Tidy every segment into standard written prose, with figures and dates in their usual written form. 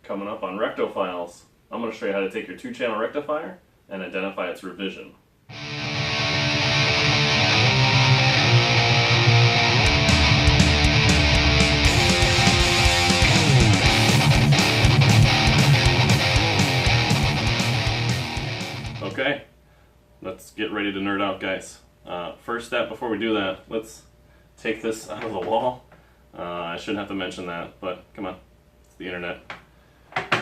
Coming up on Rectifiers, I'm going to show you how to take your 2-channel rectifier and identify its revision. Okay, let's get ready to nerd out, guys. First step before we do that, let's take this out of the wall. I shouldn't have to mention that, but come on, it's the internet.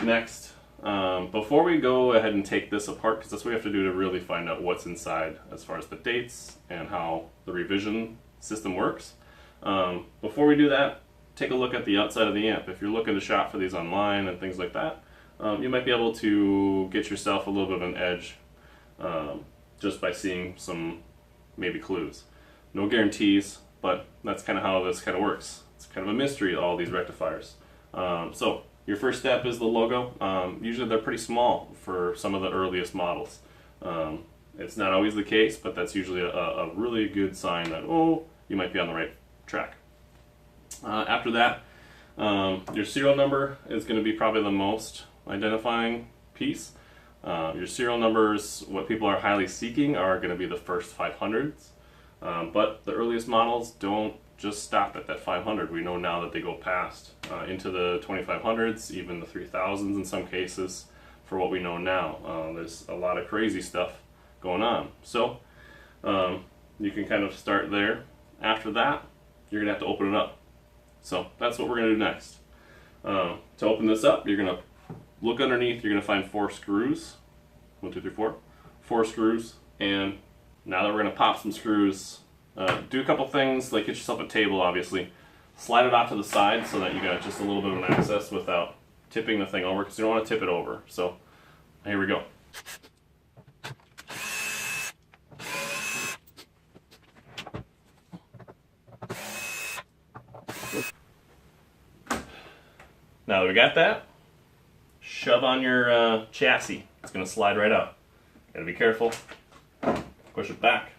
Next, before we go ahead and take this apart, because that's what we have to do to really find out what's inside as far as the dates and how the revision system works. Before we do that, take a look at the outside of the amp. If you're looking to shop for these online and things like that, you might be able to get yourself a little bit of an edge just by seeing some maybe clues. No guarantees, but that's kind of how this kind of works. It's kind of a mystery, all these rectifiers. So your first step is the logo. Usually they're pretty small for some of the earliest models. It's not always the case, but that's usually a really good sign that, oh, you might be on the right track. After that, your serial number is going to be probably the most identifying piece. Your serial numbers, what people are highly seeking, are going to be the first 500s. But the earliest models don't just stop at that 500. We know now that they go past into the 2500s, even the 3000s in some cases, for what we know now. There's a lot of crazy stuff going on. So you can kind of start there. After that, you're going to have to open it up. So that's what we're going to do next. To open this up, you're going to look underneath. You're going to find 4 screws. 1, 2, 3, 4. 4 screws. And now that we're going to pop some screws, do a couple things, like get yourself a table, obviously. Slide it off to the side so that you got just a little bit of an access without tipping the thing over, because you don't want to tip it over. So here we go. Now that we got that, shove on your chassis. It's going to slide right out. Gotta be careful. Push it back.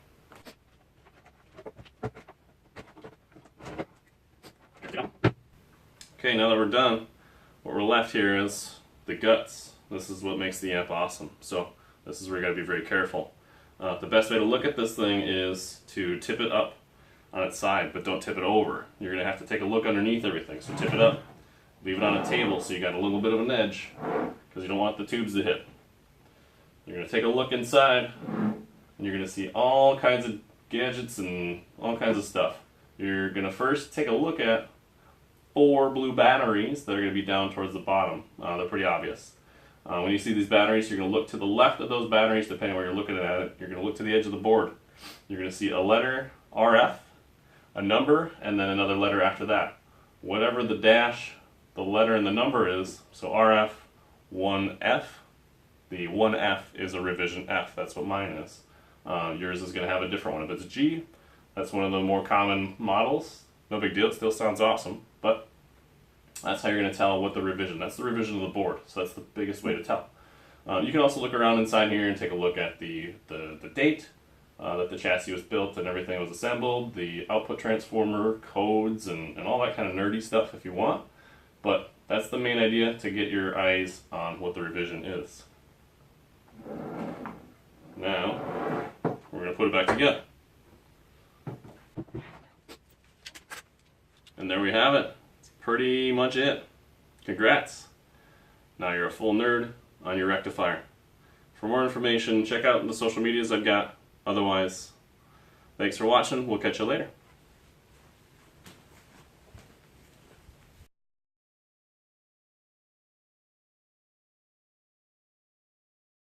Okay, now that we're done, what we're left here is the guts. This is what makes the amp awesome. So this is where you gotta be very careful. The best way to look at this thing is to tip it up on its side, but don't tip it over. You're gonna have to take a look underneath everything. So tip it up, leave it on a table so you got a little bit of an edge, because you don't want the tubes to hit. You're gonna take a look inside, and you're going to see all kinds of gadgets and all kinds of stuff. You're going to first take a look at 4 blue batteries that are going to be down towards the bottom. They're pretty obvious. When you see these batteries, you're going to look to the left of those batteries, depending where you're looking at it. You're going to look to the edge of the board. You're going to see a letter, RF, a number, and then another letter after that. Whatever the dash, the letter, and the number is, so RF, 1F, the 1F is a revision F. That's what mine is. Yours is going to have a different one. If it's a G, that's one of the more common models. No big deal, it still sounds awesome, but that's how you're going to tell what the revision. That's the revision of the board, so that's the biggest way to tell. You can also look around inside here and take a look at the date that the chassis was built and everything was assembled, the output transformer, codes, and all that kind of nerdy stuff if you want. But that's the main idea, to get your eyes on what the revision is. Now, we're going to put it back together. And there we have it. That's pretty much it. Congrats. Now you're a full nerd on your rectifier. For more information, check out the social medias I've got. Otherwise, thanks for watching. We'll catch you later.